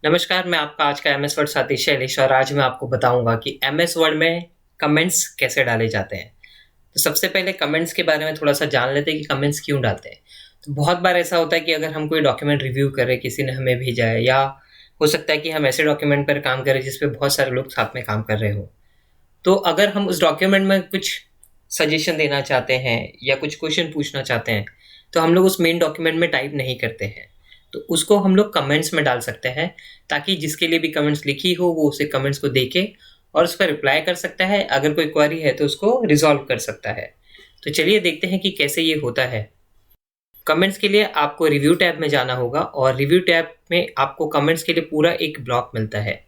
नमस्कार, मैं आपका आज का एमएस वर्ड साथी शैलेश और आज मैं आपको बताऊंगा कि एमएस वर्ड में कमेंट्स कैसे डाले जाते हैं। तो सबसे पहले कमेंट्स के बारे में थोड़ा-सा जान लेते हैं कि कमेंट्स क्यों डालते हैं। तो बहुत बार ऐसा होता है कि अगर हम कोई डॉक्यूमेंट रिव्यू कर रहे हैं, किसी ने हमें भेजा है या हो सकता है कि हम ऐसे डॉक्यूमेंट पर काम कर रहे हैं जिस पे बहुत सारे लोग साथ में काम कर रहे हों। तो अगर हम उस डॉक्यूमेंट में कुछ सजेशन देना चाहते हैं या कुछ क्वेश्चन पूछना चाहते हैं, तो हम लोग उस मेन डॉक्यूमेंट में टाइप नहीं करते हैं। तो उसको हम लोग कमेंट्स में डाल सकते हैं ताकि जिसके लिए भी कमेंट्स लिखी हो वो उसे कमेंट्स को देखे और उस पर रिप्लाई कर सकता है। अगर कोई क्वेरी है तो उसको रिजॉल्व कर सकता है। तो चलिए देखते हैं कि कैसे ये होता है। कमेंट्स के लिए आपको रिव्यू टैब में जाना होगा और रिव्यू टैब में आपको कमेंट्स के लिए पूरा एक ब्लॉक मिलता है।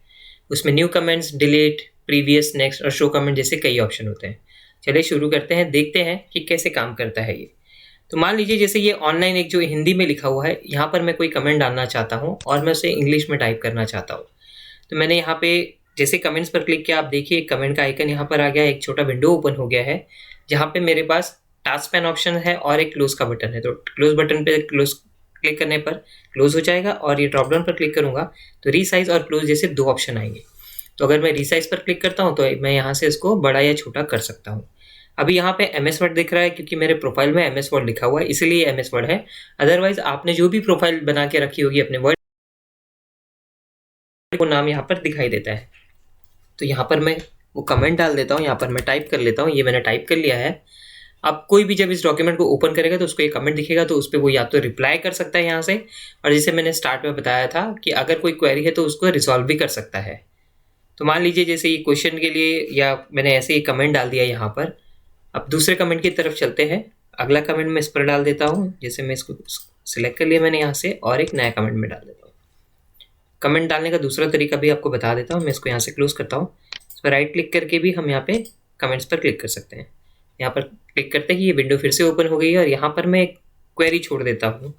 उसमें new comments, delete, previous, next और शो कमेंट जैसे कई ऑप्शन होते हैं। चलिए शुरू करते हैं, देखते हैं कि कैसे काम करता है ये। तो मान लीजिए जैसे ये ऑनलाइन एक जो हिंदी में लिखा हुआ है, यहाँ पर मैं कोई कमेंट डालना चाहता हूँ और मैं उसे इंग्लिश में टाइप करना चाहता हूँ। तो मैंने यहाँ पे जैसे कमेंट्स पर क्लिक किया, आप देखिए कमेंट का आइकन यहाँ पर आ गया, एक छोटा विंडो ओपन हो गया है जहाँ पे मेरे पास टास्क पैन ऑप्शन है और एक क्लोज का बटन है। तो क्लोज बटन पे क्लोज क्लिक करने पर क्लोज हो जाएगा और ये ड्रॉप डाउन पर क्लिक करूंगा तो रीसाइज और क्लोज जैसे दो ऑप्शन आएंगे। तो अगर मैं रीसाइज पर क्लिक करता हूँ तो मैं यहाँ से इसको बड़ा या छोटा कर सकता हूँ। अभी यहाँ पे एमएस वर्ड दिख रहा है क्योंकि मेरे प्रोफाइल में एमएस वर्ड लिखा हुआ है, इसलिए एमएस वर्ड है। अदरवाइज आपने जो भी प्रोफाइल बना के रखी होगी अपने वर्ड को नाम यहाँ पर दिखाई देता है। तो यहाँ पर मैं वो कमेंट डाल देता हूँ, यहाँ पर मैं टाइप कर लेता हूँ। ये मैंने टाइप कर लिया है। अब कोई भी जब इस डॉक्यूमेंट को ओपन करेगा तो उसको एक कमेंट दिखेगा, तो उस पर वो या तो रिप्लाई कर सकता है यहाँ से, और जैसे मैंने स्टार्ट में बताया था कि अगर कोई क्वेरी है तो उसको रिजॉल्व भी कर सकता है। तो मान लीजिए जैसे ये क्वेश्चन के लिए या मैंने ऐसे ही कमेंट डाल दिया यहाँ पर। अब दूसरे कमेंट की तरफ चलते हैं। अगला कमेंट मैं इस पर डाल देता हूँ। जैसे मैं इसको सिलेक्ट कर लिया मैंने यहाँ से और एक नया कमेंट में डाल देता हूँ। कमेंट डालने का दूसरा तरीका भी आपको बता देता हूँ। मैं इसको यहाँ से क्लोज करता हूँ। इस पर राइट क्लिक करके भी हम यहाँ पे कमेंट्स पर क्लिक कर सकते हैं। यहाँ पर क्लिक करते ही ये विंडो फिर से ओपन हो गई है और यहाँ पर मैं एक क्वेरी छोड़ देता हूँ।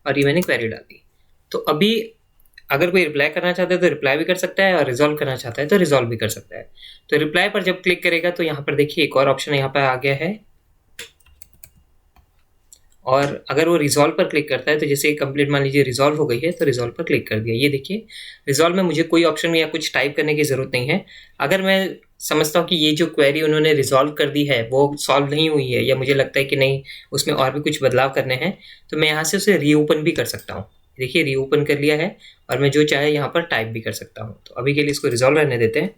और ये मैंने क्वेरी डाल दी। तो अभी अगर कोई रिप्लाई करना चाहता है तो रिप्लाई भी कर सकता है और रिजॉल्व करना चाहता है तो रिजॉल्व भी कर सकता है। तो रिप्लाई पर जब क्लिक करेगा तो यहाँ पर देखिए एक और ऑप्शन यहाँ पर आ गया है। और अगर वो रिजॉल्व पर क्लिक करता है तो जैसे कंप्लीट मान लीजिए रिजॉल्व हो गई है तो रिजॉल्व पर क्लिक कर दिया। ये देखिए रिजॉल्व में मुझे कोई ऑप्शन या कुछ टाइप करने की ज़रूरत नहीं है। अगर मैं समझता हूँ कि ये जो क्वेरी उन्होंने रिजॉल्व कर दी है वो सॉल्व नहीं हुई है या मुझे लगता है कि नहीं उसमें और भी कुछ बदलाव करने हैं, तो मैं यहाँ से उसे रीओपन भी कर सकता हूँ। देखिए रीओपन कर लिया है और मैं जो चाहे यहाँ पर टाइप भी कर सकता हूँ। तो अभी के लिए इसको रिजॉल्व रहने देते हैं।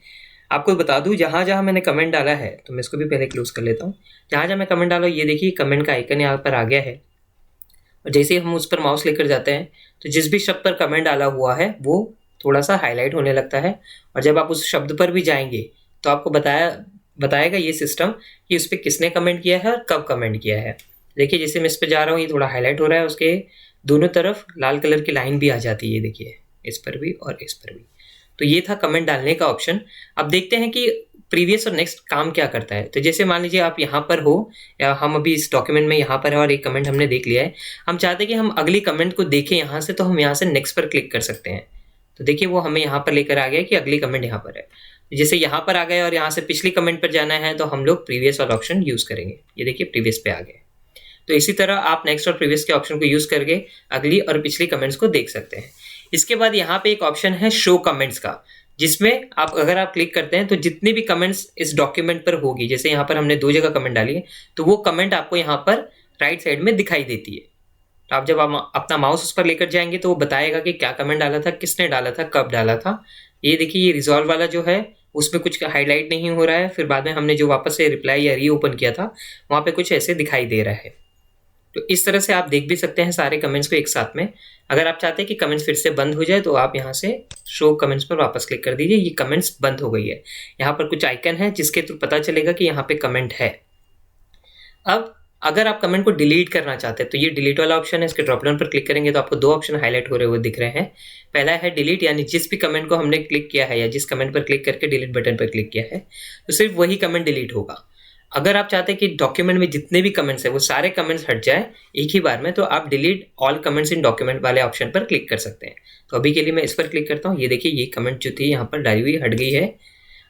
आपको बता दूँ जहाँ जहाँ मैंने कमेंट डाला है तो मैं इसको भी पहले क्लोज कर लेता हूँ। जहाँ जहाँ मैं कमेंट डाला ये देखिए कमेंट का आइकन यहाँ पर आ गया है और जैसे ही हम उस पर माउस लेकर जाते हैं तो जिस भी शब्द पर कमेंट डाला हुआ है वो थोड़ा सा हाईलाइट होने लगता है। और जब आप उस शब्द पर भी जाएंगे तो आपको बताएगा ये सिस्टम कि उस पर किसने कमेंट किया है और कब कमेंट किया है। देखिए जैसे मैं इस पर जा रहा हूँ ये थोड़ा हाईलाइट हो रहा है, उसके दोनों तरफ लाल कलर की लाइन भी आ जाती है। ये देखिए इस पर भी और इस पर भी। तो ये था कमेंट डालने का ऑप्शन। अब देखते हैं कि प्रीवियस और नेक्स्ट काम क्या करता है। तो जैसे मान लीजिए आप यहाँ पर हो या हम अभी इस डॉक्यूमेंट में यहाँ पर है और एक कमेंट हमने देख लिया है, हम चाहते हैं कि हम अगली कमेंट को देखें यहाँ से, तो हम यहाँ से नेक्स्ट पर क्लिक कर सकते हैं। तो देखिए वो हमें यहाँ पर लेकर आ गया कि अगली कमेंट यहाँ पर है। जैसे यहाँ पर आ गए और यहाँ से पिछली कमेंट पर जाना है तो हम लोग प्रीवियस वाला ऑप्शन यूज़ करेंगे। ये देखिए प्रीवियस पे आ गए। तो इसी तरह आप नेक्स्ट और प्रीवियस के ऑप्शन को यूज़ करके अगली और पिछली कमेंट्स को देख सकते हैं। इसके बाद यहाँ पे एक ऑप्शन है शो कमेंट्स का, जिसमें अगर आप क्लिक करते हैं तो जितने भी कमेंट्स इस डॉक्यूमेंट पर होगी, जैसे यहाँ पर हमने 2 जगह कमेंट डाली है तो वो कमेंट आपको यहाँ पर राइट साइड में दिखाई देती है। तो आप जब आप अपना माउस उस पर लेकर जाएंगे तो वो बताएगा कि क्या कमेंट डाला था, किसने डाला था, कब डाला था। ये देखिए ये रिजॉल्व वाला जो है उसमें कुछ हाईलाइट नहीं हो रहा है, फिर बाद में हमने जो वापस से रिप्लाई या रीओपन किया था वहाँ पे कुछ ऐसे दिखाई दे रहा है। तो इस तरह से आप देख भी सकते हैं सारे कमेंट्स को एक साथ में। अगर आप चाहते हैं कि कमेंट्स फिर से बंद हो जाए तो आप यहाँ से शो कमेंट्स पर वापस क्लिक कर दीजिए। ये कमेंट्स बंद हो गई है। यहाँ पर कुछ आइकन है जिसके थ्रू पता चलेगा कि यहाँ पे कमेंट है। अब अगर आप कमेंट को डिलीट करना चाहते हैं तो ये डिलीट वाला ऑप्शन है। इसके ड्रॉप डाउन पर क्लिक करेंगे तो आपको 2 ऑप्शन हाईलाइट हो रहे हुए दिख रहे हैं। पहला है डिलीट, यानी जिस भी कमेंट को हमने क्लिक किया है या जिस कमेंट पर क्लिक करके डिलीट बटन पर क्लिक किया है तो सिर्फ वही कमेंट डिलीट होगा। अगर आप चाहते हैं कि डॉक्यूमेंट में जितने भी कमेंट्स हैं वो सारे कमेंट्स हट जाए एक ही बार में, तो आप delete all comments in document वाले ऑप्शन पर क्लिक कर सकते हैं। तो अभी के लिए मैं इस पर क्लिक करता हूँ। ये देखिए ये कमेंट जो थी यहाँ पर डाली हुई हट गई है।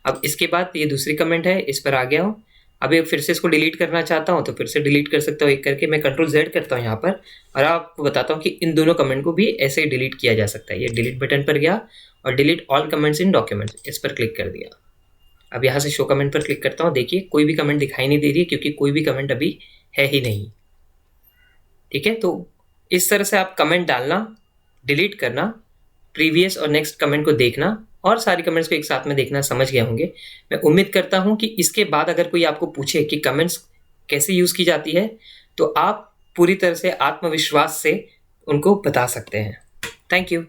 अब इसके बाद ये दूसरी कमेंट है, इस पर आ गया हूँ। अब फिर से इसको डिलीट करना चाहता हूँ तो फिर से डिलीट कर सकता हूँ एक करके। मैं Ctrl+Z करता हूँ यहाँ पर और आपको बताता हूँ कि इन दोनों कमेंट को भी ऐसे ही डिलीट किया जा सकता है। ये डिलीट बटन पर गया और delete all comments in documents, इस पर क्लिक कर दिया। अब यहाँ से शो कमेंट पर क्लिक करता हूँ। देखिए कोई भी कमेंट दिखाई नहीं दे रही है क्योंकि कोई भी कमेंट अभी है ही नहीं। ठीक है, तो इस तरह से आप कमेंट डालना, डिलीट करना, प्रीवियस और नेक्स्ट कमेंट को देखना और सारी कमेंट्स को एक साथ में देखना समझ गए होंगे। मैं उम्मीद करता हूँ कि इसके बाद अगर कोई आपको पूछे कि कमेंट्स कैसे यूज़ की जाती है तो आप पूरी तरह से आत्मविश्वास से उनको बता सकते हैं। Thank you.